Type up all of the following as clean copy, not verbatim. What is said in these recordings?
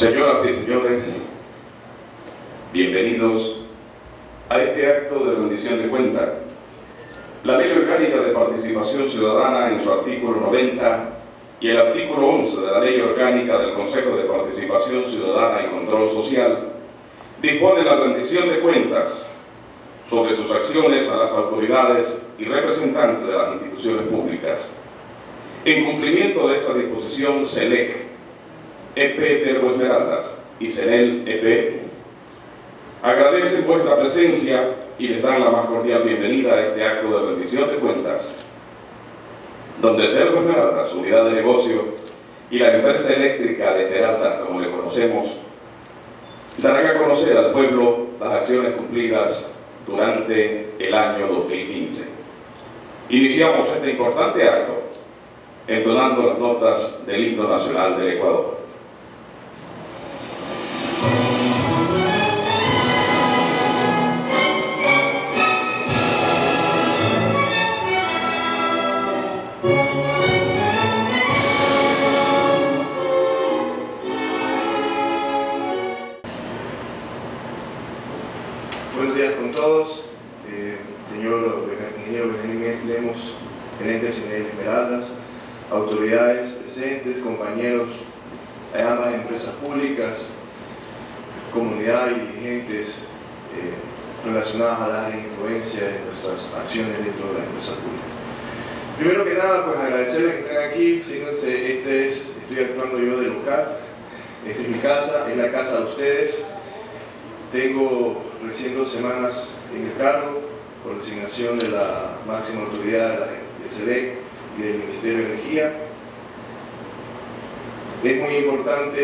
Señoras y señores, bienvenidos a este acto de rendición de cuentas. La Ley Orgánica de Participación Ciudadana, en su artículo 90 y el artículo 11 de la Ley Orgánica del Consejo de Participación Ciudadana y Control Social, dispone la rendición de cuentas sobre sus acciones a las autoridades y representantes de las instituciones públicas. En cumplimiento de esa disposición, SELEC, EP Terbo Esmeraldas y CENEL EP agradecen vuestra presencia y les dan la más cordial bienvenida a este acto de rendición de cuentas, donde Terbo Esmeraldas, su unidad de negocio, y la empresa eléctrica de Esmeraldas, como le conocemos, darán a conocer al pueblo las acciones cumplidas durante el año 2015. Iniciamos este importante acto entonando las notas del himno nacional del Ecuador. Buenos días con todos, señor ingeniero Benjamín Lemos, gerente de CENEL Esmeraldas, autoridades presentes, compañeros de ambas empresas públicas, comunidad y dirigentes relacionadas a las áreas de influencia de nuestras acciones dentro de la empresa pública. Primero que nada, pues agradecerles que estén aquí. Fíjense, estoy actuando yo de local, esta es mi casa, es la casa de ustedes. Tengo recién 2 semanas en el cargo por designación de la máxima autoridad de SELEC y del Ministerio de Energía. Es muy importante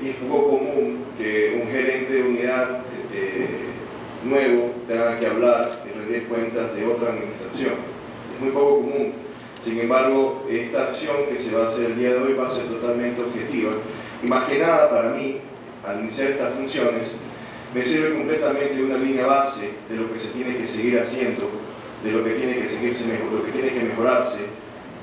y es poco común que un gerente de unidad nuevo tenga que hablar y rendir cuentas de otra administración. Es muy poco común. Sin embargo, esta acción que se va a hacer el día de hoy va a ser totalmente objetiva. Y más que nada para mí, al iniciar estas funciones, me sirve completamente de una línea base de lo que se tiene que seguir haciendo, de lo que tiene que seguirse mejor, lo que tiene que mejorarse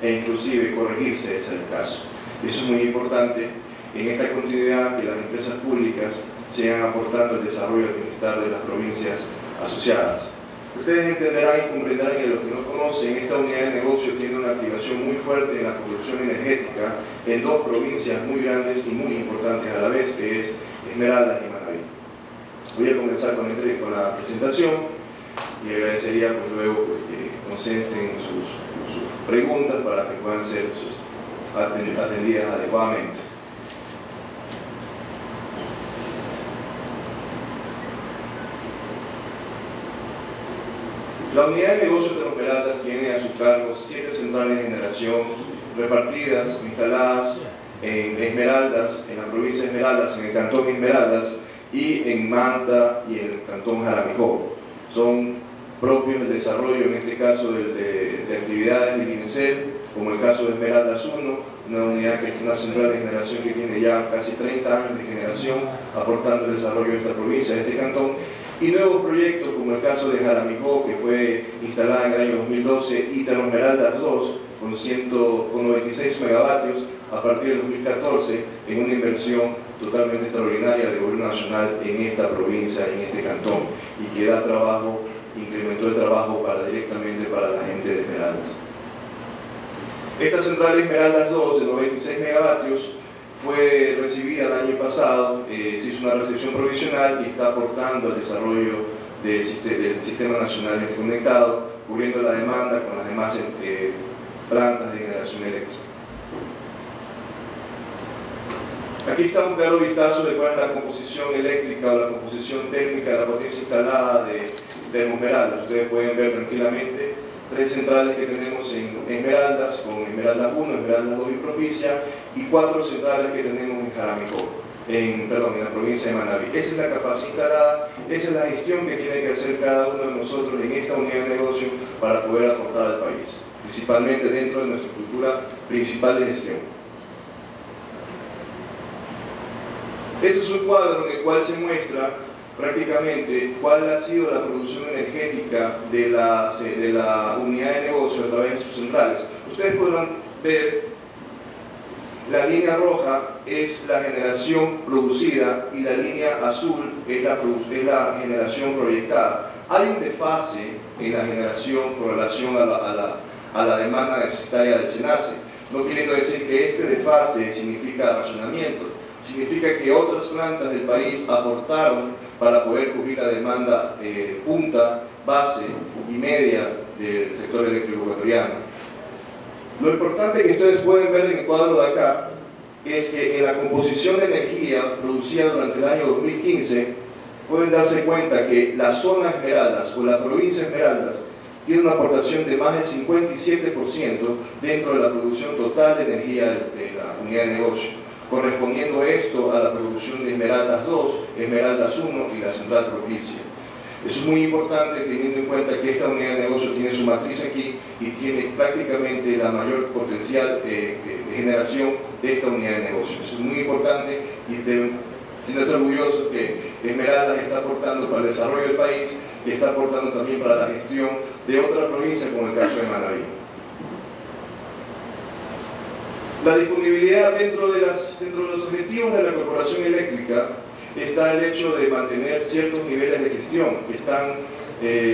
e inclusive corregirse, ese es el caso. Eso es muy importante en esta continuidad, que las empresas públicas sigan aportando el desarrollo al bienestar de las provincias asociadas. Ustedes entenderán y comprenderán, y los que no conocen, esta unidad de negocio tiene una activación muy fuerte en la producción energética en 2 provincias muy grandes y muy importantes a la vez, que es Esmeraldas y Manabí. Voy a comenzar con la presentación y agradecería pues luego pues, que concesten sus preguntas para que puedan ser atendidas adecuadamente. La unidad de negocio de Esmeraldas tiene a su cargo 7 centrales de generación repartidas, instaladas en Esmeraldas, en la provincia de Esmeraldas, en el cantón Esmeraldas, y en Manta y en el cantón Jaramijó. Son propios del desarrollo, en este caso, de actividades de BINESEL, como el caso de Esmeraldas 1, una central de generación que tiene ya casi 30 años de generación, aportando el desarrollo de esta provincia, de este cantón, y nuevos proyectos, como el caso de Jaramijó, que fue instalada en el año 2012, y Esmeraldas 2, con 96 megavatios, a partir del 2014, en una inversión totalmente extraordinaria del gobierno nacional en esta provincia, en este cantón, y que da trabajo, incrementó el trabajo directamente para la gente de Esmeraldas. Esta central Esmeraldas 2 de 96 megavatios fue recibida el año pasado, se hizo una recepción provisional y está aportando al desarrollo del Sistema Nacional Interconectado, cubriendo la demanda con las demás plantas de generación eléctrica. Aquí está un claro vistazo de cuál es la composición eléctrica o la composición térmica de la potencia instalada de Esmeraldas. Ustedes pueden ver tranquilamente 3 centrales que tenemos en Esmeraldas, con Esmeraldas 1, Esmeraldas 2 y Propicia, y 4 centrales que tenemos en Jaramijó, en la provincia de Manabí. Esa es la capacidad instalada, esa es la gestión que tiene que hacer cada uno de nosotros en esta unidad de negocio para poder aportar al país, principalmente dentro de nuestra cultura principal de gestión. Este es un cuadro en el cual se muestra prácticamente cuál ha sido la producción energética de la unidad de negocio a través de sus centrales. Ustedes podrán ver La línea roja es la generación producida y la línea azul es la generación proyectada. Hay un desfase en la generación con relación a la demanda necesaria del SENACE, no queriendo decir que este desfase significa racionamiento, significa que otras plantas del país aportaron para poder cubrir la demanda punta, base y media del sector eléctrico ecuatoriano. Lo importante que ustedes pueden ver en el cuadro de acá es que en la composición de energía producida durante el año 2015 pueden darse cuenta que la zona Esmeraldas o la provincia Esmeraldas tiene una aportación de más del 57% dentro de la producción total de energía de la unidad de negocio, correspondiendo esto a la producción de Esmeraldas 2, Esmeraldas 1 y la central propicia. Eso es muy importante teniendo en cuenta que esta unidad de negocio tiene su matriz aquí y tiene prácticamente la mayor potencial de generación de esta unidad de negocio. Eso es muy importante y deben sentirse orgullosos que Esmeraldas está aportando para el desarrollo del país y está aportando también para la gestión de otra provincia como el caso de Manabí. La disponibilidad dentro de los objetivos de la Corporación Eléctrica está el hecho de mantener ciertos niveles de gestión que están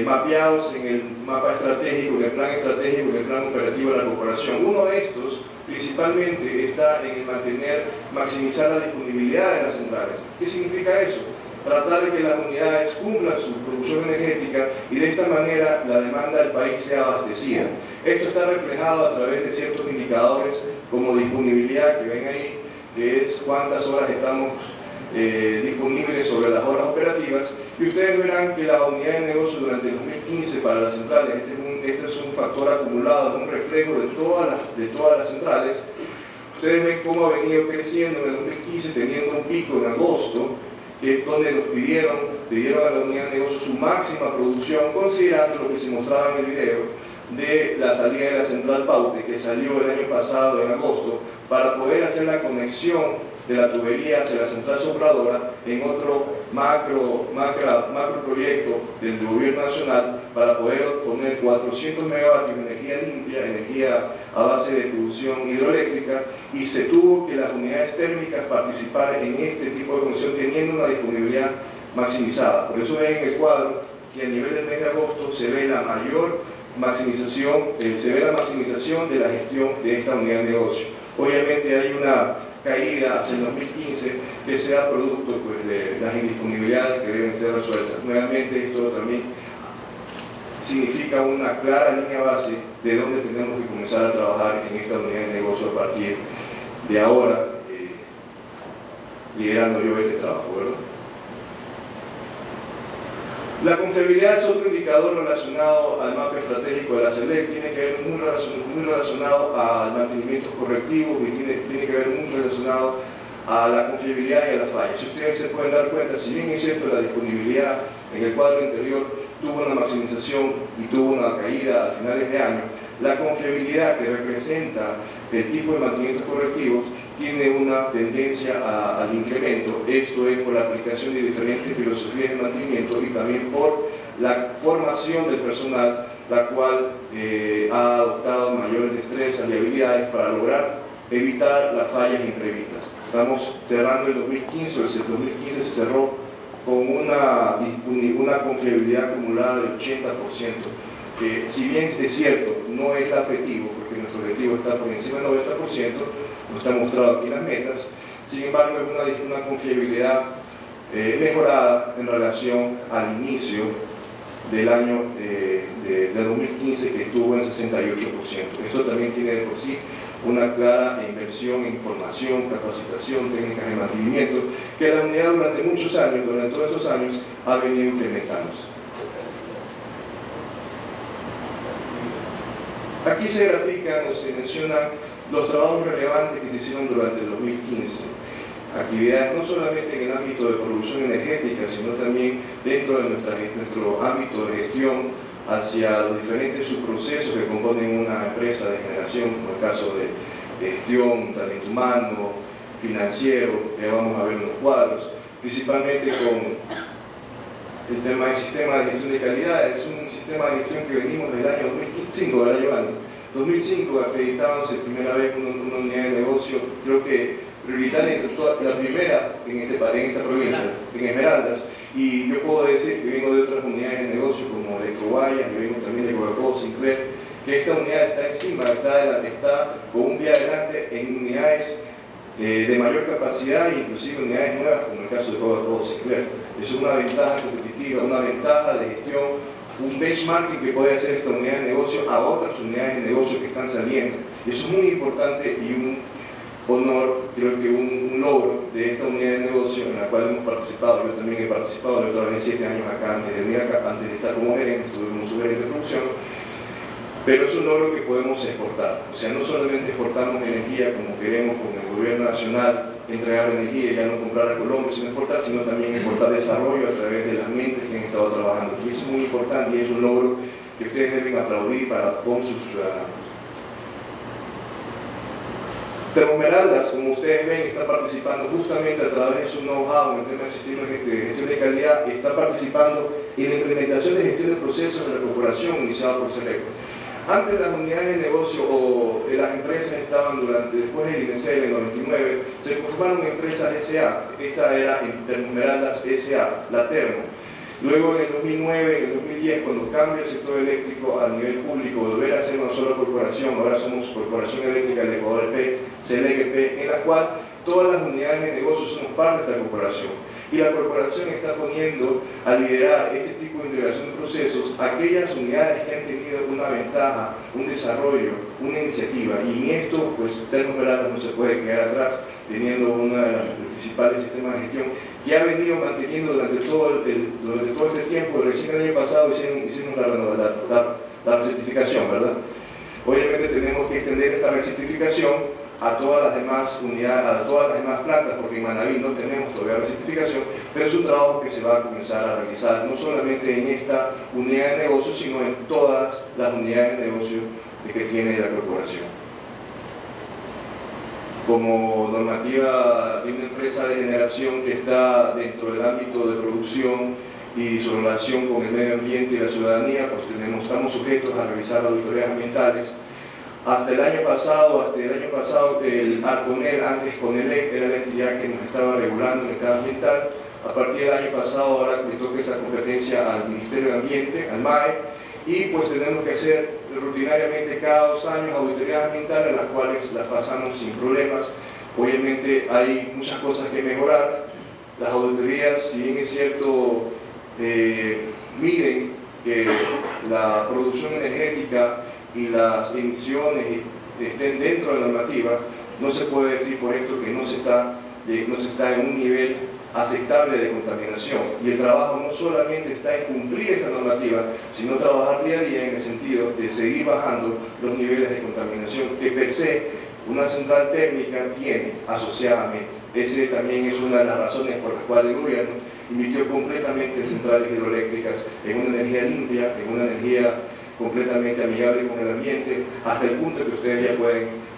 mapeados en el mapa estratégico, en el plan estratégico, en el plan operativo de la corporación. Uno de estos, principalmente, está en el maximizar la disponibilidad de las centrales. ¿Qué significa eso? Tratar de que las unidades cumplan su producción energética y de esta manera la demanda del país sea abastecida. Esto está reflejado a través de ciertos indicadores como disponibilidad que ven ahí, que es cuántas horas estamos disponibles sobre las horas operativas, y ustedes verán que la unidad de negocio durante el 2015 para las centrales, este es un factor acumulado, un reflejo de todas las centrales. Ustedes ven cómo ha venido creciendo en el 2015, teniendo un pico en agosto, que es donde nos pidieron a la unidad de negocio su máxima producción, considerando lo que se mostraba en el video de la salida de la central Paute, que salió el año pasado en agosto, para poder hacer la conexión de la tubería hacia la central sopladora en otro macro proyecto del gobierno nacional para poder obtener 400 megavatios de energía limpia, energía a base de producción hidroeléctrica, y se tuvo que las unidades térmicas participar en este tipo de conexión teniendo una disponibilidad maximizada. Por eso ven en el cuadro que a nivel del mes de agosto se ve la mayor maximización, de la gestión de esta unidad de negocio. Obviamente hay una caída hacia el 2015 que sea producto pues, de las indisponibilidades que deben ser resueltas. Nuevamente esto también significa una clara línea base de dónde tenemos que comenzar a trabajar en esta unidad de negocio a partir de ahora, liderando yo este trabajo, ¿verdad? La confiabilidad es otro indicador relacionado al mapa estratégico de la SELEC, tiene que ver muy relacionado a mantenimientos correctivos y tiene que ver muy relacionado a la confiabilidad y a las fallas. Si ustedes se pueden dar cuenta, si bien es cierto la disponibilidad en el cuadro anterior tuvo una maximización y tuvo una caída a finales de año, la confiabilidad que representa el tipo de mantenimientos correctivos tiene una tendencia al incremento. Esto es por la aplicación de diferentes filosofías de mantenimiento y también por la formación del personal, la cual ha adoptado mayores destrezas y habilidades para lograr evitar las fallas imprevistas. Estamos cerrando el 2015, el 2015 se cerró con una confiabilidad acumulada del 80%, que si bien es cierto, no es el objetivo, porque nuestro objetivo está por encima del 90%, no está mostrado aquí en las metas, sin embargo es una confiabilidad mejorada en relación al inicio del año del 2015, que estuvo en 68%. Esto también tiene de por sí una clara inversión en formación, capacitación, técnicas de mantenimiento, que la unidad durante muchos años, durante todos estos años, ha venido implementándose. Aquí se grafican o se mencionan los trabajos relevantes que se hicieron durante el 2015. Actividades no solamente en el ámbito de producción energética, sino también dentro de nuestro ámbito de gestión hacia los diferentes subprocesos que componen una empresa de generación, como el caso de gestión, talento humano, financiero, que vamos a ver en los cuadros, principalmente con el tema del sistema de gestión de calidad. Es un sistema de gestión que venimos desde el año 2005, ¿verdad, Giovanni? 2005 acreditándose primera vez una unidad de negocio, creo que prioritaria entre todas, la primera en esta provincia, en Esmeraldas, y yo puedo decir que vengo de otras unidades de negocio como Electrovallas, y vengo también de Coca-Cola, Sinclair, que esta unidad está encima, está con un pie adelante en unidades de mayor capacidad e inclusive unidades nuevas como el caso de Coca-Cola, Sinclair. Es una ventaja competitiva, una ventaja de gestión, un benchmarking que puede hacer esta unidad de negocio a otras unidades de negocio que están saliendo. Y eso es muy importante y un honor, creo que un logro de esta unidad de negocio en la cual hemos participado. Yo también he participado, yo trabajé 7 años acá antes de venir acá, antes de estar como gerente, estuve como subgerente de producción, pero es un logro que podemos exportar. O sea, no solamente exportamos energía como queremos con el gobierno nacional, entregar energía y ya no comprar a Colombia sino exportar, sino también exportar desarrollo a través de las mentes que han estado trabajando. Y es muy importante y es un logro que ustedes deben aplaudir con sus ciudadanos. Termoesmeraldas, como ustedes ven, está participando justamente a través de su know-how en el tema de gestión de calidad, y está participando en la implementación de gestión de procesos de la corporación iniciada por Seleco. Antes las unidades de negocio o las empresas estaban después del INECEL en el 99, se formaron empresas SA, esta era Termoesmeraldas SA, la Termo. Luego en el 2009, en el 2010, cuando cambia el sector eléctrico a nivel público, volver a ser una sola corporación, ahora somos Corporación Eléctrica del Ecuador P, CELEC-P, en la cual todas las unidades de negocio somos parte de esta corporación. Y la corporación está poniendo a liderar este tipo de integración de procesos aquellas unidades que han tenido una ventaja, un desarrollo, una iniciativa. Y en esto, pues Termoesmeraldas no se puede quedar atrás, teniendo uno de los principales sistemas de gestión que ha venido manteniendo durante todo este tiempo. Recién el año pasado hicimos la recertificación, ¿verdad? Obviamente tenemos que extender esta recertificación a todas las demás unidades, a todas las demás plantas, porque en Manabí no tenemos todavía recertificación, pero es un trabajo que se va a comenzar a realizar, no solamente en esta unidad de negocio, sino en todas las unidades de negocio que tiene la corporación. Como normativa de una empresa de generación que está dentro del ámbito de producción y su relación con el medio ambiente y la ciudadanía, pues estamos sujetos a realizar auditorías ambientales. Hasta el año pasado, el ARCONEL, antes CONELEC, era la entidad que nos estaba regulando en el estado ambiental. A partir del año pasado, ahora le toca esa competencia al Ministerio de Ambiente, al MAE, y pues tenemos que hacer rutinariamente cada 2 años auditorías ambientales, las cuales las pasamos sin problemas. Obviamente hay muchas cosas que mejorar. Las auditorías, si bien es cierto, miden que la producción energética y las emisiones estén dentro de la normativa, no se puede decir por esto que no se está en un nivel aceptable de contaminación. Y el trabajo no solamente está en cumplir esta normativa, sino trabajar día a día en el sentido de seguir bajando los niveles de contaminación que per se una central térmica tiene asociadamente. Ese también es una de las razones por las cuales el gobierno invirtió completamente en centrales hidroeléctricas, en una energía limpia, en una energía completamente amigable con el ambiente, hasta el punto que ustedes ya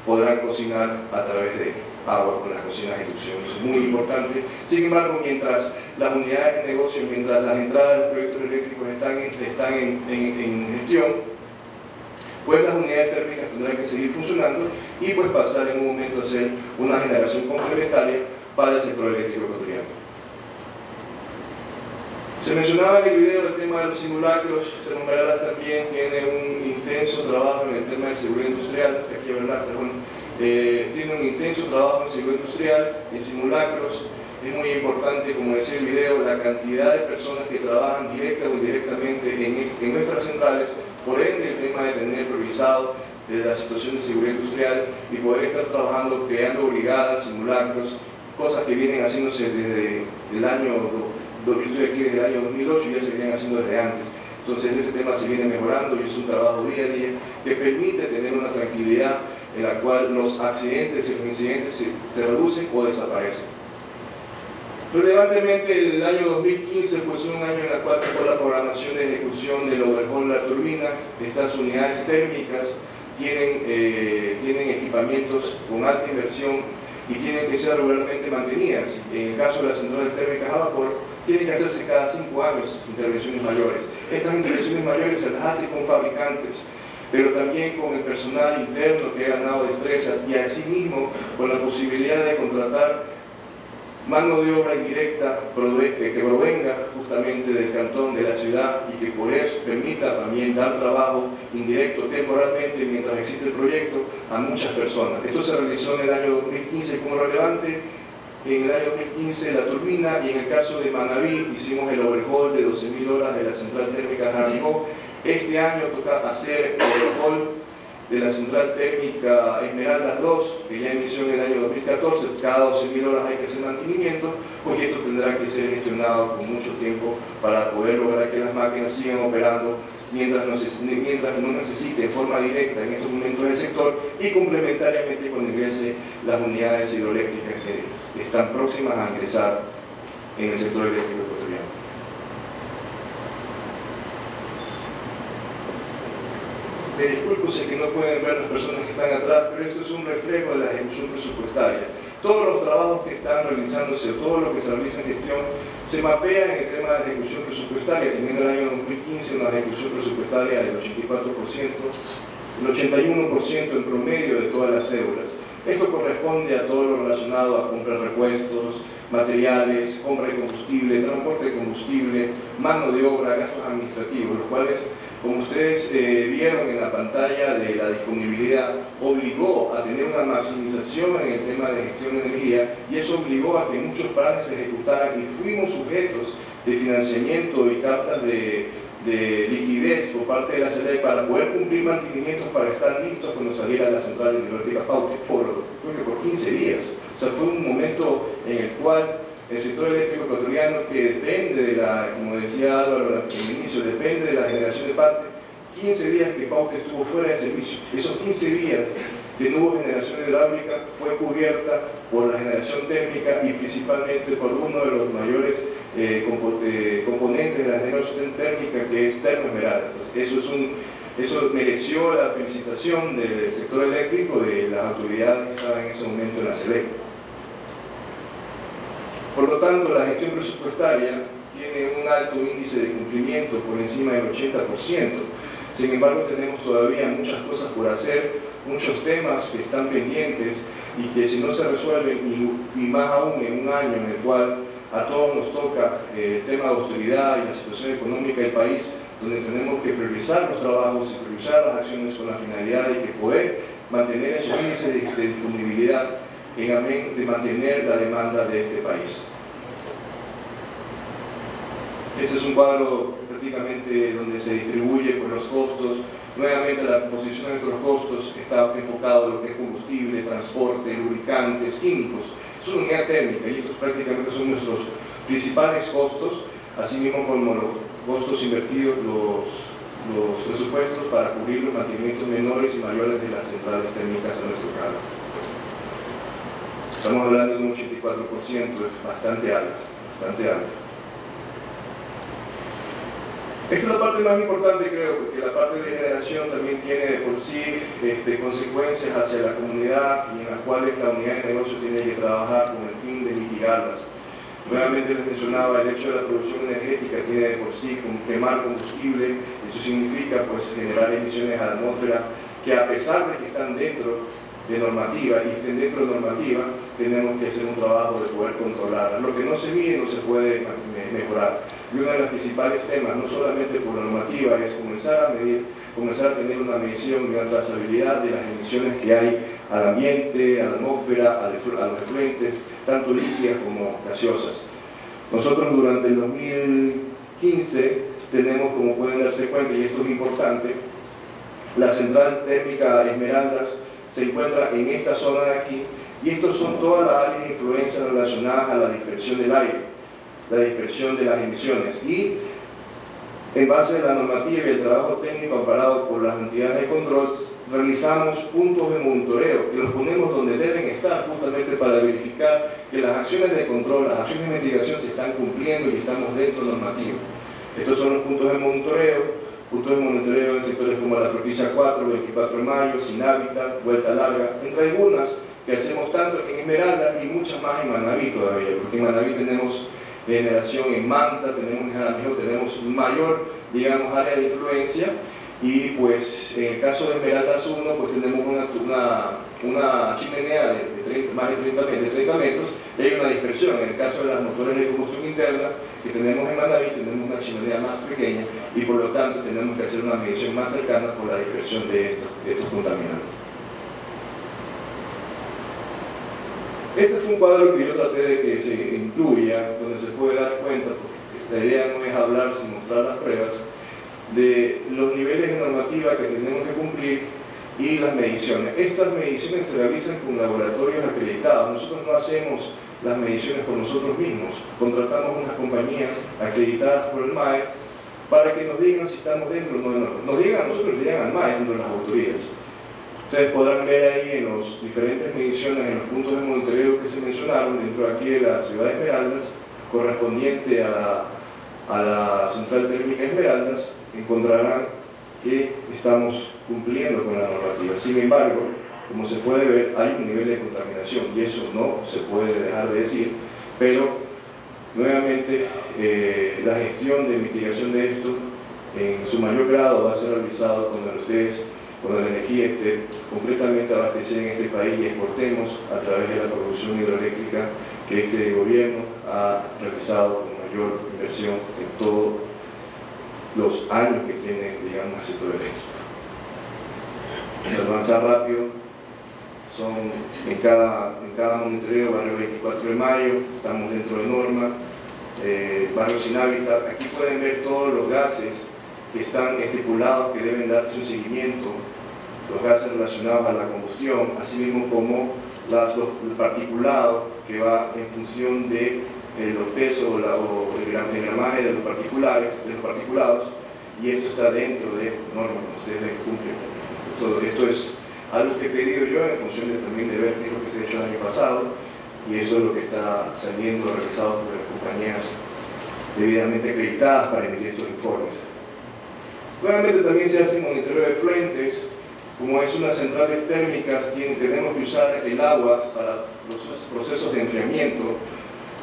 podrán cocinar a través de agua con las cocinas de inducción. Eso es muy importante. Sin embargo, mientras las unidades de negocio, mientras las entradas de proyectos eléctricos están en gestión, pues las unidades térmicas tendrán que seguir funcionando y pues pasar en un momento a ser una generación complementaria para el sector eléctrico ecuatoriano. Se mencionaba en el video el tema de los simulacros. Termoesmeraldas también tiene un intenso trabajo en el tema de seguridad industrial. Aquí hablará, bueno, tiene un intenso trabajo en seguridad industrial, en simulacros. Es muy importante, como decía el video, la cantidad de personas que trabajan directa o indirectamente en nuestras centrales. Por ende, el tema de tener revisado la situación de seguridad industrial y poder estar trabajando, creando brigadas, simulacros, cosas que vienen haciéndose desde el año, yo estoy aquí desde el año 2008 y ya se vienen haciendo desde antes. Entonces este tema se viene mejorando y es un trabajo día a día que permite tener una tranquilidad en la cual los accidentes y los incidentes se reducen o desaparecen. Relevantemente, el año 2015 fue un año en el cual tocó la programación de ejecución del overhaul de la turbina. Estas unidades térmicas tienen equipamientos con alta inversión y tienen que ser regularmente mantenidas. En el caso de las centrales térmicas a vapor, tienen que hacerse cada 5 años intervenciones mayores. Estas intervenciones mayores se las hace con fabricantes pero también con el personal interno que ha ganado destrezas y asimismo con la posibilidad de contratar mano de obra indirecta que provenga justamente del cantón, de la ciudad, y que por eso permita también dar trabajo indirecto temporalmente mientras existe el proyecto a muchas personas. Esto se realizó en el año 2015 como relevante. En el año 2015 la turbina, y en el caso de Manabí hicimos el overhaul de 12.000 horas de la central térmica Jaramijó. Este año toca hacer el overhaul de la central térmica Esmeraldas 2, que ya inició en el año 2014. Cada 12.000 horas hay que hacer mantenimiento, pues esto tendrá que ser gestionado con mucho tiempo para poder lograr que las máquinas sigan operando mientras no necesite en forma directa en estos momentos el sector, y complementariamente cuando ingrese las unidades hidroeléctricas que están próximas a ingresar en el sector eléctrico ecuatoriano. Me disculpo si es que no pueden ver las personas que están atrás, pero esto es un reflejo de la ejecución presupuestaria. Todos los trabajos que están realizándose, todo lo que se realiza en gestión, se mapea en el tema de ejecución presupuestaria, teniendo el año 2015 una ejecución presupuestaria del 84%, el 81% en promedio de todas las cédulas. Esto corresponde a todo lo relacionado a compra de repuestos, materiales, compra de combustible, transporte de combustible, mano de obra, gastos administrativos, los cuales, como ustedes vieron en la pantalla de la disponibilidad, obligó a tener una maximización en el tema de gestión de energía, y eso obligó a que muchos planes se ejecutaran y fuimos sujetos de financiamiento y cartas de liquidez por parte de la CELEC para poder cumplir mantenimientos para estar listos cuando saliera la central hidroeléctrica Paute creo que por 15 días. O sea, fue un momento en el cual el sector eléctrico ecuatoriano, que depende de como decía Álvaro al inicio, depende de la generación de Paute, 15 días que Paute estuvo fuera de servicio. Esos 15 días que no hubo generación hidráulica fue cubierta por la generación térmica, y principalmente por uno de los mayores componentes de la generación térmica, que es Termoesmeralda. Eso mereció la felicitación del sector eléctrico, de las autoridades que estaban en ese momento en la CELEC. Por lo tanto, la gestión presupuestaria tiene un alto índice de cumplimiento, por encima del 80%. Sin embargo, tenemos todavía muchas cosas por hacer, muchos temas que están pendientes y que si no se resuelven, y más aún en un año en el cual a todos nos toca el tema de austeridad y la situación económica del país, donde tenemos que priorizar los trabajos y priorizar las acciones con la finalidad de que poder mantener esos índices de disponibilidad en amén de mantener la demanda de este país. Este es un cuadro prácticamente donde se distribuye por los costos. Nuevamente la composición de nuestros costos está enfocado en lo que es combustible, transporte, lubricantes, químicos. Es una unidad térmica y estos prácticamente son nuestros principales costos, así mismo como los costos invertidos, los presupuestos para cubrir los mantenimientos menores y mayores de las centrales térmicas a nuestro cargo. Estamos hablando de un 84%, es bastante alto, bastante alto. Esta es la parte más importante, creo, porque la parte de generación también tiene de por sí consecuencias hacia la comunidad, y en las cuales la unidad de negocio tiene que trabajar con el fin de mitigarlas. Nuevamente les mencionaba, el hecho de la producción energética tiene de por sí quemar combustible. Eso significa pues generar emisiones a la atmósfera que, a pesar de que están dentro de normativa y estén dentro de normativa, tenemos que hacer un trabajo de poder controlarlas. Lo que no se mide no se puede mejorar. Y uno de los principales temas, no solamente por la normativa, es comenzar a medir, comenzar a tener una medición y una trazabilidad de las emisiones que hay al ambiente, a la atmósfera, a los efluentes, tanto líquidas como gaseosas. Nosotros durante el 2015 tenemos, como pueden darse cuenta, y esto es importante, la central térmica Esmeraldas se encuentra en esta zona de aquí, y estos son todas las áreas de influencia relacionadas a la dispersión del aire, la dispersión de las emisiones, y en base a la normativa y el trabajo técnico amparado por las entidades de control, realizamos puntos de monitoreo que los ponemos donde deben estar, justamente para verificar que las acciones de control, las acciones de mitigación se están cumpliendo y estamos dentro normativo. Estos son los puntos de monitoreo en sectores como la Propicia 4, 24 de Mayo, Sin Hábitat, Vuelta Larga, entre algunas que hacemos tanto en Esmeralda y muchas más en Manabí todavía, porque en Manabí tenemos generación en Manta, tenemos en Jaramijó, tenemos mayor, digamos, área de influencia, Y pues en el caso de Esmeraldas 1 pues tenemos una chimenea de más de 30 metros y hay una dispersión. En el caso de las motores de combustión interna que tenemos en Manabí tenemos una chimenea más pequeña y por lo tanto tenemos que hacer una medición más cercana por la dispersión de estos contaminantes. Este fue un cuadro que yo traté de que se incluya, donde se puede dar cuenta, porque la idea no es hablar sin mostrar las pruebas, de los niveles de normativa que tenemos que cumplir y las mediciones. Estas mediciones se realizan con laboratorios acreditados. Nosotros no hacemos las mediciones por nosotros mismos. Contratamos unas compañías acreditadas por el MAE para que nos digan si estamos dentro o no de normas. Nos digan a nosotros, le digan al MAE dentro de las autoridades. Ustedes podrán ver ahí en las diferentes mediciones, en los puntos de monitoreo que se mencionaron dentro de aquí de la ciudad de Esmeraldas, correspondiente a la central térmica Esmeraldas, encontrarán que estamos cumpliendo con la normativa. Sin embargo, como se puede ver, hay un nivel de contaminación y eso no se puede dejar de decir, pero nuevamente la gestión de mitigación de esto en su mayor grado va a ser realizado cuando la energía esté completamente abastecida en este país y exportemos a través de la producción hidroeléctrica que este gobierno ha realizado con mayor inversión en todos los años que tiene, digamos, el sector eléctrico. Para avanzar rápido, son en cada monitoreo, barrio 24 de mayo, estamos dentro de norma, barrio sin hábitat. Aquí pueden ver todos los gases que están estipulados que deben darse un seguimiento, los gases relacionados a la combustión, así mismo como el particulado que va en función de los pesos o el gramaje de los particulados, y esto está dentro de normas que ustedes deben cumplir. Esto es algo que he pedido yo en función también de ver qué es lo que se ha hecho el año pasado, y esto es lo que está saliendo realizado por las compañías debidamente acreditadas para emitir estos informes. Nuevamente también se hace monitoreo de fuentes. Como es unas centrales térmicas, tenemos que usar el agua para los procesos de enfriamiento,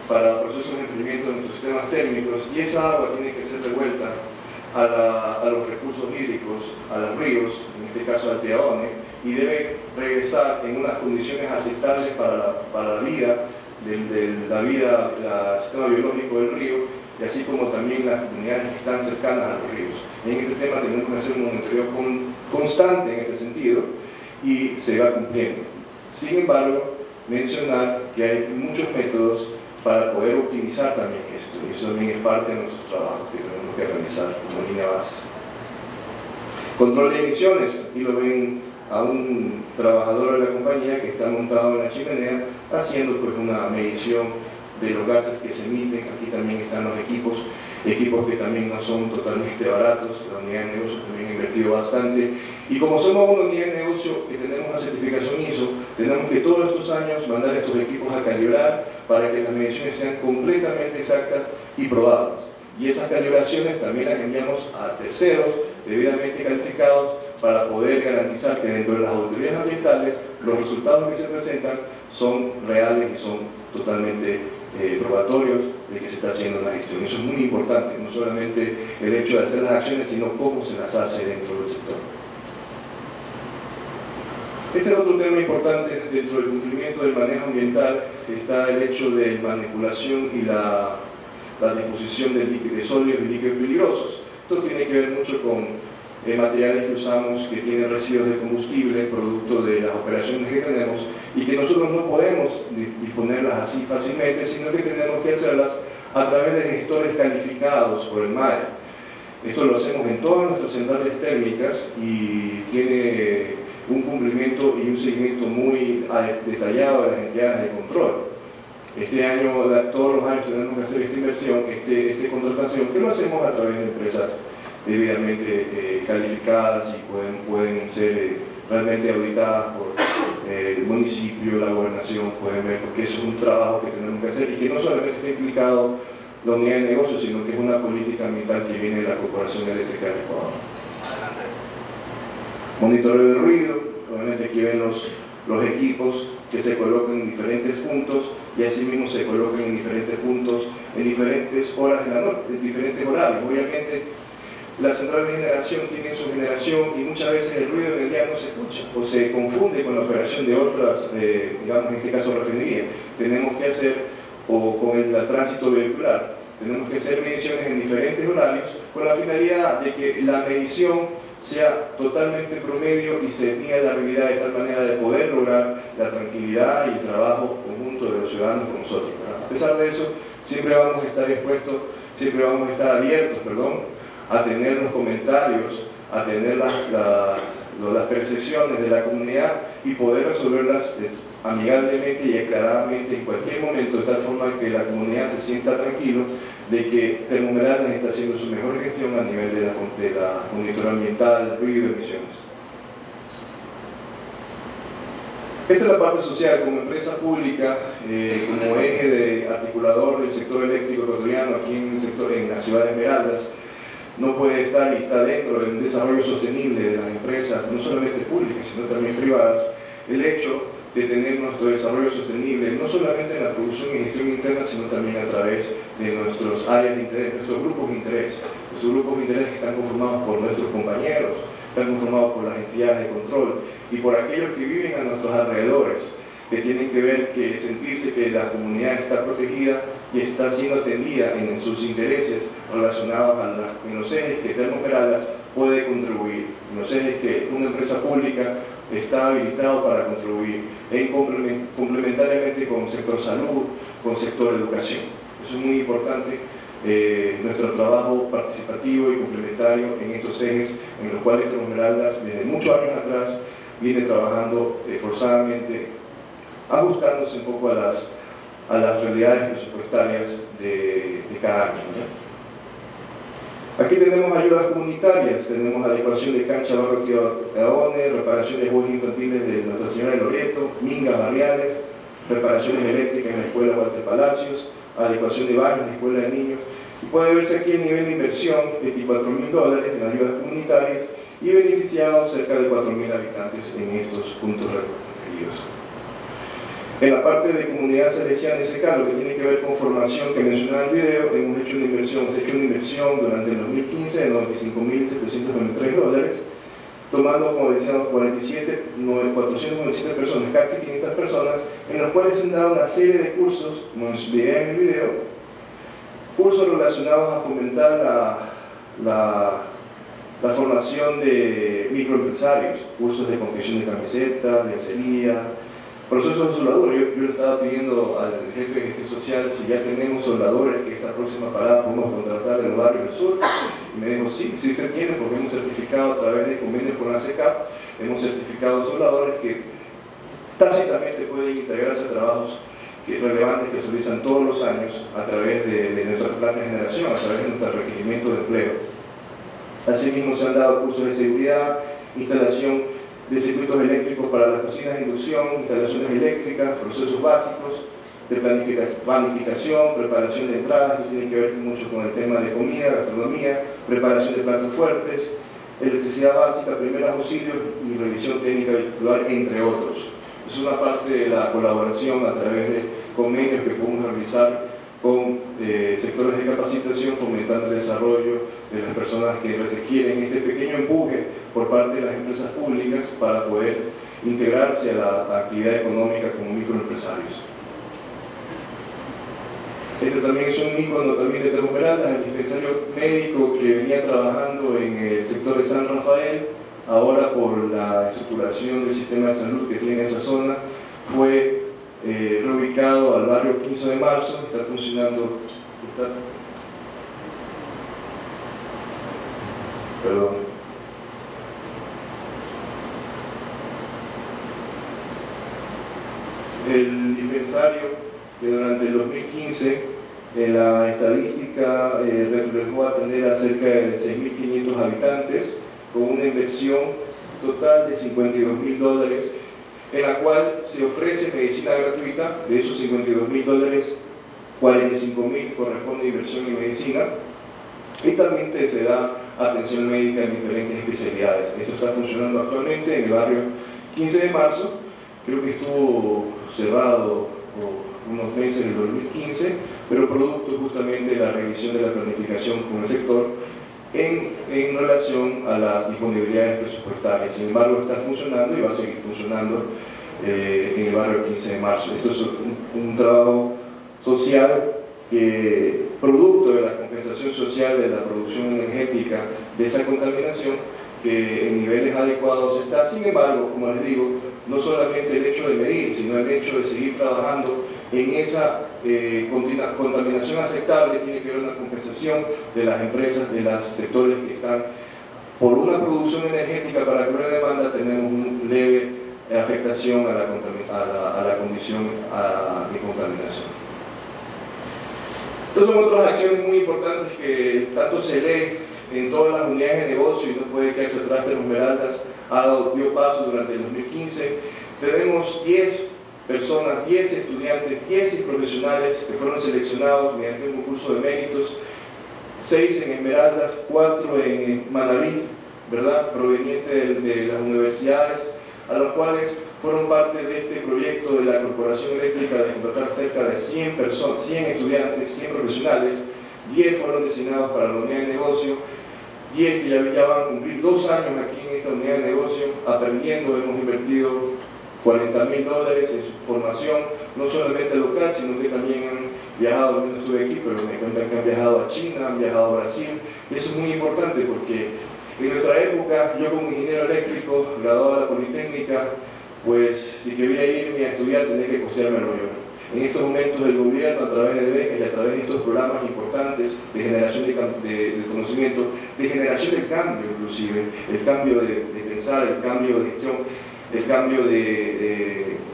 de nuestros sistemas térmicos, y esa agua tiene que ser devuelta a los recursos hídricos, a los ríos, en este caso al Tiaone, y debe regresar en unas condiciones aceptables para la vida, el sistema biológico del río, y así como también las comunidades que están cercanas a los ríos. En este tema tenemos que hacer un monitoreo constante en este sentido y se va cumpliendo. Sin embargo, mencionar que hay muchos métodos para poder optimizar también esto, y eso también es parte de nuestros trabajos que tenemos que realizar como línea base. Control de emisiones, aquí lo ven a un trabajador de la compañía que está montado en la chimenea haciendo pues una medición de los gases que se emiten. Aquí también están los equipos que también no son totalmente baratos. La unidad de negocio también ha invertido bastante, y como somos una unidad de negocio que tenemos la certificación ISO, tenemos que todos estos años mandar estos equipos a calibrar para que las mediciones sean completamente exactas y probadas, y esas calibraciones también las enviamos a terceros debidamente calificados para poder garantizar que dentro de las autoridades ambientales los resultados que se presentan son reales y son totalmente probatorios de que se está haciendo una gestión. Eso es muy importante, no solamente el hecho de hacer las acciones, sino cómo se las hace dentro del sector. Este es otro tema importante. Dentro del cumplimiento del manejo ambiental está el hecho de la manipulación y la disposición de sólidos y líquidos peligrosos. Esto tiene que ver mucho con materiales que usamos que tienen residuos de combustible producto de las operaciones que tenemos, y que nosotros no podemos disponerlas así fácilmente, sino que tenemos que hacerlas a través de gestores calificados por el MAE. Esto lo hacemos en todas nuestras centrales térmicas y tiene un cumplimiento y un seguimiento muy detallado de las entidades de control. Este año, todos los años tenemos que hacer esta inversión, esta contratación, que lo hacemos a través de empresas debidamente calificadas y pueden ser realmente auditadas por el municipio, la gobernación, pueden ver, porque eso es un trabajo que tenemos que hacer y que no solamente está implicado la unidad de negocio, sino que es una política ambiental que viene de la Corporación Eléctrica del Ecuador. Monitoreo de ruido, obviamente aquí ven los equipos que se colocan en diferentes puntos, y así mismo se colocan en diferentes puntos, en diferentes horas de la noche, en diferentes horarios. Obviamente, las centrales de generación tienen su generación y muchas veces el ruido en el día no se escucha o se confunde con la operación de otras, digamos en este caso refinería. Tenemos que hacer, o con el tránsito vehicular, tenemos que hacer mediciones en diferentes horarios con la finalidad de que la medición sea totalmente promedio y se mida la realidad de tal manera de poder lograr la tranquilidad y el trabajo conjunto de los ciudadanos con nosotros, ¿verdad? A pesar de eso, siempre vamos a estar expuestos, siempre vamos a estar abiertos, a tener los comentarios, a tener las percepciones de la comunidad y poder resolverlas amigablemente y aclaradamente en cualquier momento, de tal forma que la comunidad se sienta tranquilo de que Termomerales está haciendo su mejor gestión a nivel de la monitoreo ambiental, ruido y emisiones. Esta es la parte social. Como empresa pública, como eje de articulador del sector eléctrico ecuatoriano aquí en la ciudad de Esmeraldas, no puede estar y está dentro del desarrollo sostenible de las empresas, no solamente públicas, sino también privadas, el hecho de tener nuestro desarrollo sostenible, no solamente en la producción y gestión interna, sino también a través de nuestros áreas de interés, nuestros grupos de interés. Nuestros grupos de interés que están conformados por nuestros compañeros, están conformados por las entidades de control y por aquellos que viven a nuestros alrededores, que tienen que ver, que sentirse que la comunidad está protegida y está siendo atendida en sus intereses relacionados en los ejes que Termomerales puede contribuir, en los ejes que una empresa pública está habilitado para contribuir, complementariamente con el sector salud, con el sector educación. Eso es muy importante, nuestro trabajo participativo y complementario en estos ejes en los cuales Termomerales desde muchos años atrás viene trabajando forzadamente, ajustándose un poco a las realidades presupuestarias de cada año, ¿no? Aquí tenemos ayudas comunitarias, tenemos adecuación de cancha Barrio Tibaone, reparación de juegos infantiles de Nuestra Señora de Loreto, mingas barriales, reparaciones eléctricas en la escuela Walter Palacios, adecuación de baños de escuela de niños. Y puede verse aquí el nivel de inversión, $24.000 en ayudas comunitarias y beneficiados cerca de 4.000 habitantes en estos puntos referidos. En la parte de comunidad salesiana SK, lo que tiene que ver con formación que mencionaba en el video, hemos hecho una inversión durante el 2015 de $95.793, tomando, como decíamos, 497 personas, casi 500 personas, en los cuales se han dado una serie de cursos, como se veía en el video, cursos relacionados a fomentar la formación de microempresarios, cursos de confección de camisetas, lencería, procesos de soldadura. Yo le estaba pidiendo al jefe de gestión social si ya tenemos soldadores que esta próxima parada podemos contratar en los barrios del sur, y me dijo sí se tiene, porque hemos certificado a través de convenios con la CECAP, hemos certificado soldadores que tácitamente pueden integrarse a trabajos relevantes que se realizan todos los años a través de nuestras plantas de generación, a través de nuestro requerimiento de empleo. Asimismo se han dado cursos de seguridad, instalación de circuitos eléctricos para las cocinas de inducción, instalaciones eléctricas, procesos básicos de planificación, preparación de entradas, que tienen que ver mucho con el tema de comida, gastronomía, preparación de platos fuertes, electricidad básica, primeros auxilios y revisión técnica vehicular, entre otros. Es una parte de la colaboración a través de convenios que podemos realizar con sectores de capacitación, fomentando el desarrollo de las personas que requieren este pequeño empuje por parte de las empresas públicas para poder integrarse a la actividad económica como microempresarios. Este también es un ícono también de Termomerales, el dispensario médico que venía trabajando en el sector de San Rafael, ahora por la estructuración del sistema de salud que tiene esa zona, fue reubicado al barrio 15 de marzo, está funcionando, el dispensario que durante el 2015 en la estadística reflejó atender a cerca de 6.500 habitantes con una inversión total de $52.000, en la cual se ofrece medicina gratuita. De esos $52.000, 45.000 corresponde a inversión en medicina, y también se da atención médica en diferentes especialidades. Esto está funcionando actualmente en el barrio 15 de marzo, creo que estuvo cerrado por unos meses del 2015, pero producto justamente de la revisión de la planificación con el sector, en relación a las disponibilidades presupuestarias. Sin embargo, está funcionando y va a seguir funcionando en el barrio 15 de marzo. Esto es un trabajo social que, producto de la compensación social de la producción energética de esa contaminación, que en niveles adecuados está. Sin embargo, como les digo, no solamente el hecho de medir, sino el hecho de seguir trabajando en esa contaminación aceptable tiene que ver una compensación de las empresas, de los sectores que están por una producción energética para cubrir demanda. Tenemos una leve afectación a la condición de contaminación. Estas son otras acciones muy importantes que tanto se lee en todas las unidades de negocio y no puede quedarse atrás de los Esmeraldas. Dio paso durante el 2015. Tenemos 10 personas, 10 estudiantes, 10 profesionales que fueron seleccionados mediante un concurso de méritos, 6 en Esmeraldas, 4 en Manabí, ¿verdad?, provenientes de las universidades, a los cuales fueron parte de este proyecto de la Corporación Eléctrica de contratar cerca de 100 personas, 100 estudiantes, 100 profesionales. 10 fueron designados para la unidad de negocio, 10 que ya van a cumplir 2 años aquí en esta unidad de negocio, aprendiendo. Hemos invertido $40.000 en su formación, no solamente local, sino que también han viajado. Yo no estuve aquí, pero me cuentan que han viajado a China, han viajado a Brasil, y eso es muy importante porque en nuestra época, yo como ingeniero eléctrico, graduado de la Politécnica, pues si quería irme a estudiar tenía que costeármelo yo. En estos momentos el gobierno, a través de becas y a través de estos programas importantes de generación de conocimiento, de generación del cambio inclusive, el cambio de pensar, el cambio de gestión, el cambio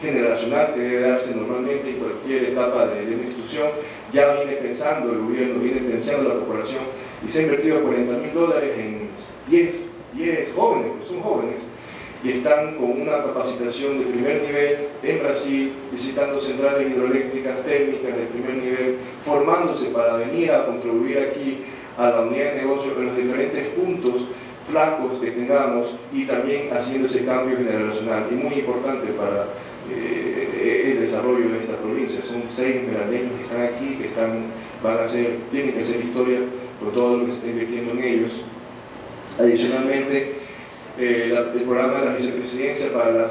generacional que debe darse normalmente en cualquier etapa de una institución, ya viene pensando el gobierno, viene pensando la corporación, y se ha invertido $40.000 en 10 jóvenes, que son jóvenes, y están con una capacitación de primer nivel en Brasil, visitando centrales hidroeléctricas térmicas de primer nivel, formándose para venir a contribuir aquí a la unidad de negocio en los diferentes puntos flacos que tengamos, y también haciendo ese cambio generacional, y muy importante para el desarrollo de esta provincia. Son 6 esmeraldeños que están aquí, que tienen que hacer historia por todo lo que se está invirtiendo en ellos. Adicionalmente, el programa de la vicepresidencia para la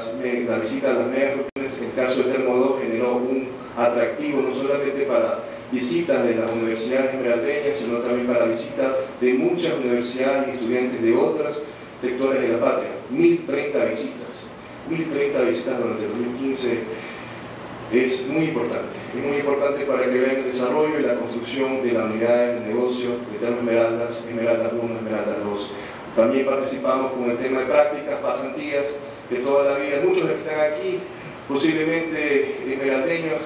visita a las megaregiones, en el caso de Termo 2, generó un atractivo no solamente para visitas de las universidades esmeraldeñas, sino también para visitas de muchas universidades y estudiantes de otros sectores de la patria. 1.030 visitas durante el 2015. Es muy importante para que vean el desarrollo y la construcción de las unidades de negocio de Termo Esmeraldas, Esmeraldas 1, Esmeraldas 2. También participamos con el tema de prácticas, pasantías, que toda la vida, muchos de los que están aquí, posiblemente esmeraldeños,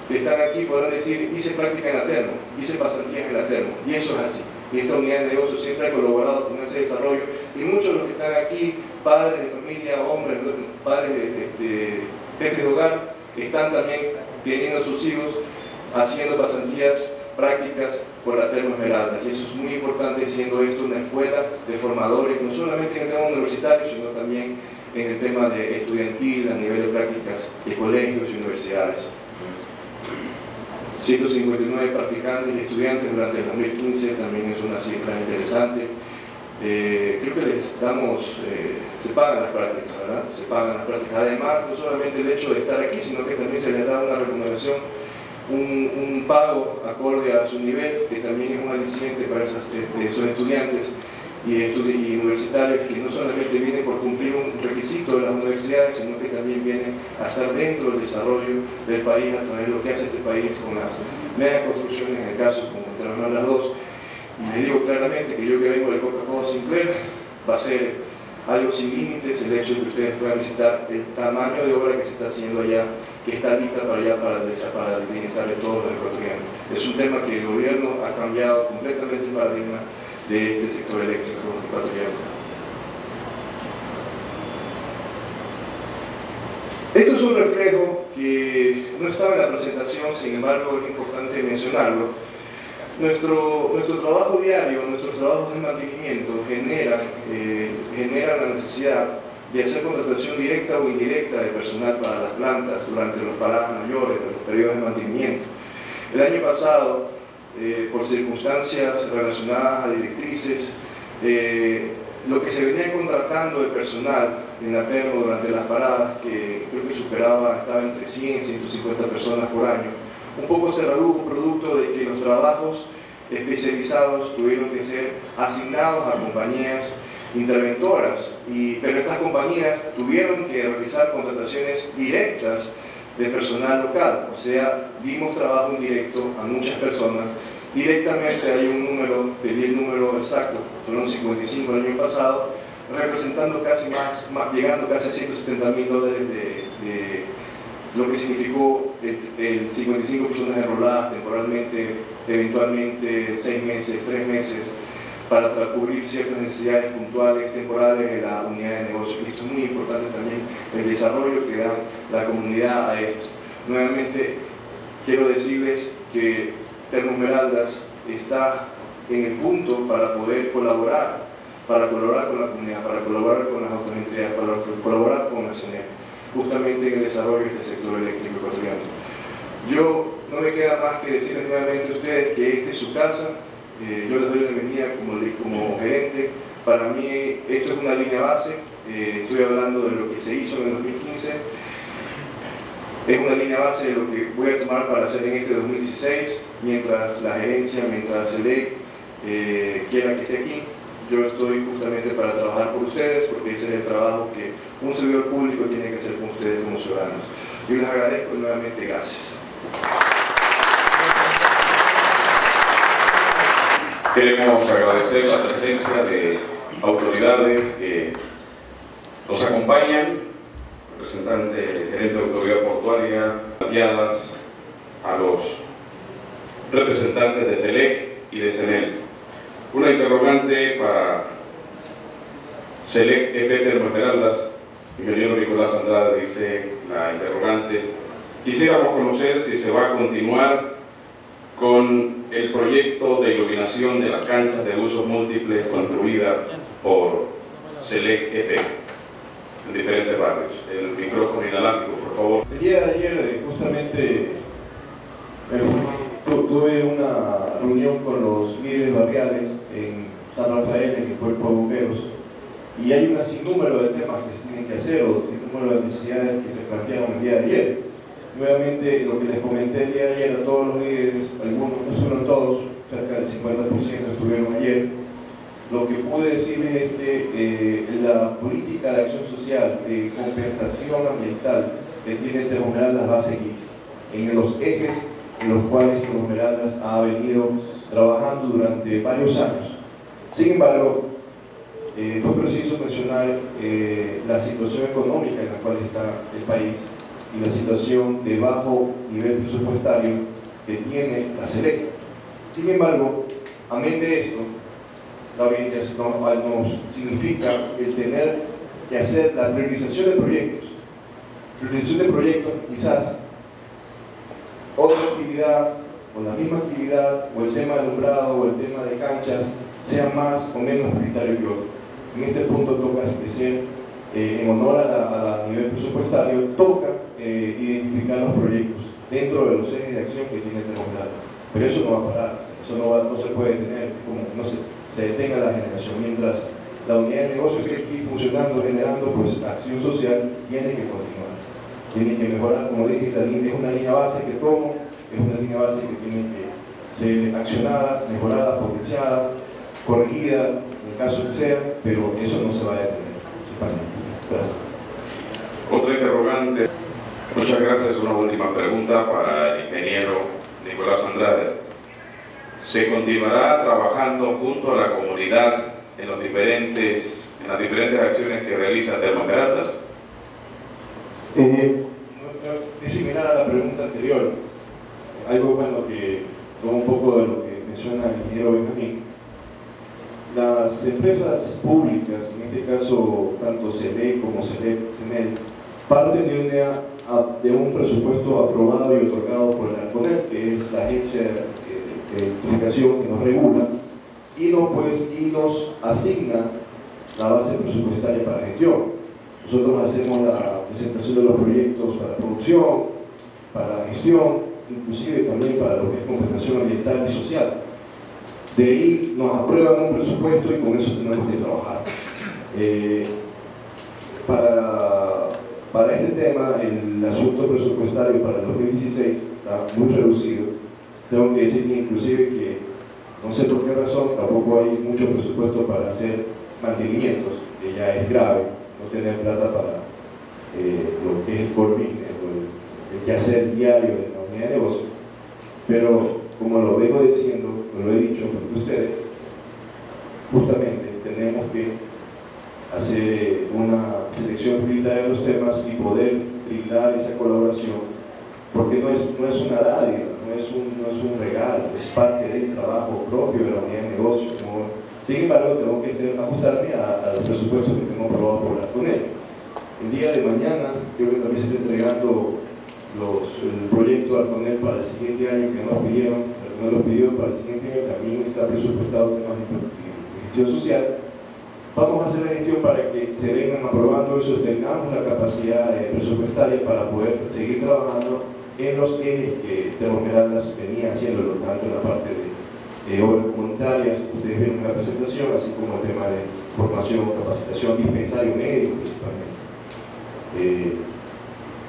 que están aquí podrán decir: hice práctica en la Termo, hice pasantías en la Termo, y eso es así. Y esta unidad de negocio siempre ha colaborado con ese desarrollo, y muchos de los que están aquí, padres de familia, hombres, padres jefes de hogar, están también teniendo a sus hijos haciendo pasantías prácticas por la Termo Esmeraldas, y eso es muy importante, siendo esto una escuela de formadores, no solamente en el tema universitario, sino también en el tema de estudiantil, a nivel de prácticas de colegios y universidades. 159 practicantes y estudiantes durante el 2015, también es una cifra interesante. Creo que les damos, se pagan las prácticas, ¿verdad? Se pagan las prácticas. Además, no solamente el hecho de estar aquí, sino que también se les da una remuneración, un pago acorde a su nivel, que también es un aliciente para esos estudiantes y universitarios, que no solamente vienen por cumplir un requisito de las universidades, sino que también vienen a estar dentro del desarrollo del país, a través de lo que hace este país con las mega construcciones, en el caso como Termo las 2. Y les digo claramente que yo, que vengo del Coca-Cola Sinclair, va a ser algo sin límites el hecho de que ustedes puedan visitar el tamaño de obra que se está haciendo allá, que está lista para el bienestar de todos los ecuatorianos. Es un tema que el gobierno ha cambiado completamente el paradigma de este sector eléctrico ecuatoriano. Esto es un reflejo que no estaba en la presentación, sin embargo es importante mencionarlo. Nuestro trabajo diario, nuestros trabajos de mantenimiento generan la necesidad de hacer contratación directa o indirecta de personal para las plantas durante los paradas mayores, de los periodos de mantenimiento. El año pasado, por circunstancias relacionadas a directrices Lo que se venía contratando de personal en la Termo durante las paradas, que creo que estaba entre 100 y 150 personas por año, un poco se redujo producto de que los trabajos especializados tuvieron que ser asignados a compañías interventoras, pero estas compañías tuvieron que realizar contrataciones directas de personal local, o sea, dimos trabajo indirecto a muchas personas. Directamente hay un número, pedí el número exacto, fueron 55 el año pasado, representando llegando casi a $170.000 de lo que significó el 55 personas enroladas temporalmente, eventualmente 6 meses, 3 meses, para cubrir ciertas necesidades puntuales, temporales de la unidad de negocio. Y esto es muy importante también, el desarrollo que da la comunidad a esto. Nuevamente, quiero decirles que Termo Esmeraldas está en el punto para poder colaborar con la comunidad, para colaborar con las autoridades, para colaborar con la CNE, justamente en el desarrollo de este sector eléctrico ecuatoriano. Yo no me queda más que decirles nuevamente a ustedes que esta es su casa. Yo les doy la bienvenida como gerente. Para mí esto es una línea base, estoy hablando de lo que se hizo en el 2015, es una línea base de lo que voy a tomar para hacer en este 2016, mientras la gerencia, mientras SELEC quiera que esté aquí. Yo estoy justamente para trabajar por ustedes, porque ese es el trabajo que un servidor público tiene que hacer con ustedes como ciudadanos. Yo les agradezco nuevamente, gracias. Queremos agradecer la presencia de autoridades que nos acompañan, representante, gerente de autoridad portuaria, planteadas a los representantes de SELEC y de CENEL. Una interrogante para SELEC EP Termo Esmeraldas, ingeniero Nicolás Andrade, dice la interrogante: quisiéramos conocer si se va a continuar con el proyecto de iluminación de las canchas de usos múltiples construida por SELEC EP en diferentes barrios. El micrófono inalámbrico, por favor. El día de ayer justamente tuve una reunión con los líderes barriales en San Rafael, en el cuerpo de bomberos, y hay un sinnúmero de temas que se tienen que hacer o sinnúmero de necesidades que se plantearon el día de ayer. Nuevamente, lo que les comenté el día de ayer a todos los líderes, algunos, no fueron todos, cerca del 50% estuvieron ayer. Lo que pude decirles es que la política de acción social, de compensación ambiental que tiene Termo Esmeraldas va a seguir en los ejes en los cuales Termo Esmeraldas ha venido trabajando durante varios años. Sin embargo, fue preciso mencionar la situación económica en la cual está el país y la situación de bajo nivel presupuestario que tiene la SELEC. Sin embargo, amén de esto, la orientación nos significa el tener que hacer la priorización de proyectos. Priorización de proyectos, quizás otra actividad o la misma actividad o el tema de alumbrado o el tema de canchas sea más o menos prioritario que otro. En este punto toca especial, en honor a nivel presupuestario, toca identificar los proyectos dentro de los ejes de acción que tiene Termo Esmeraldas. Pero eso no va a parar, eso no se puede detener, como no se detenga la generación. Mientras la unidad de negocio esté aquí funcionando, generando, pues acción social tiene que continuar, tiene que mejorar. Como dije, es una línea base que tomo, es una línea base que tiene que ser accionada, mejorada, potenciada, corregida, en el caso que sea, pero eso no se va a detener. Gracias. Otra interrogante. Muchas gracias. Una última pregunta para el ingeniero Nicolás Andrade. ¿Se continuará trabajando junto a la comunidad en las diferentes acciones que realiza Termo Esmeraldas? Es similar a la pregunta anterior. Algo bueno que toma un poco de lo que menciona el ingeniero Benjamín. Las empresas públicas, en este caso tanto SELEC como CENEL, parten de un presupuesto aprobado y otorgado por el ARCONET, que es la agencia de electrificación que nos regula, y nos asigna la base presupuestaria para gestión. Nosotros hacemos la presentación de los proyectos para producción, para la gestión, inclusive también para lo que es compensación ambiental y social. De ahí nos aprueban un presupuesto y con eso tenemos que trabajar. Para este tema, el asunto presupuestario para el 2016 está muy reducido. Tengo que decir inclusive que, no sé por qué razón, tampoco hay mucho presupuesto para hacer mantenimientos, que ya es grave, no tener plata para lo que es el core business, el quehacer diario de la unidad de negocio. Pero, como lo vengo diciendo, lo he dicho frente a ustedes, justamente tenemos que hacer una selección prioritaria de los temas y poder brindar esa colaboración, porque no es una dádiva, no es un regalo, es parte del trabajo propio de la unidad de negocio. Sin embargo, tengo que ajustarme a los presupuestos que tengo aprobados por la CONEP. El día de mañana, creo que también se está entregando el proyecto al CONEP para el siguiente año que nos pidieron, no los pidió para el siguiente año, también está presupuestado temas de gestión social. Vamos a hacer la gestión para que se vengan aprobando y sostengamos la capacidad presupuestaria para poder seguir trabajando en los ejes que Termoesmeraldas venía haciendo, tanto en la parte de obras comunitarias, ustedes vieron en la presentación, así como el tema de formación, capacitación, dispensario médico principalmente.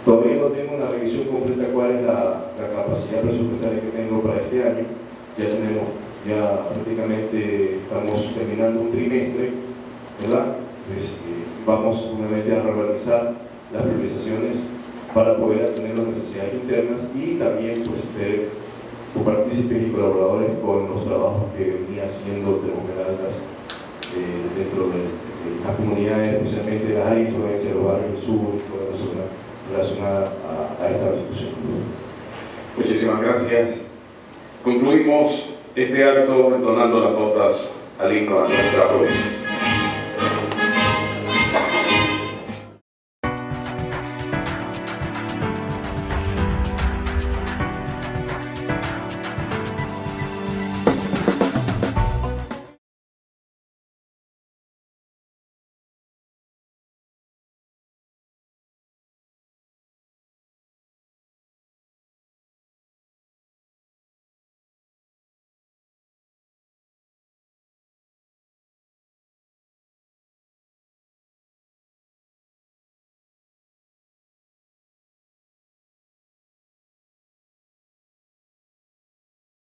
Todavía no tengo una revisión completa cuál es la capacidad presupuestaria que tengo para este año. Ya prácticamente estamos terminando un trimestre, ¿verdad? Pues, vamos nuevamente a reorganizar las priorizaciones para poder atender las necesidades internas y también pues ser partícipes y colaboradores con los trabajos que venía haciendo Termoesmeraldas dentro de las comunidades, especialmente las áreas de influencia de los barrios del sur y toda la zona relacionada a esta institución. Muchísimas gracias. Concluimos este acto entonando las notas al himno a nuestra provincia.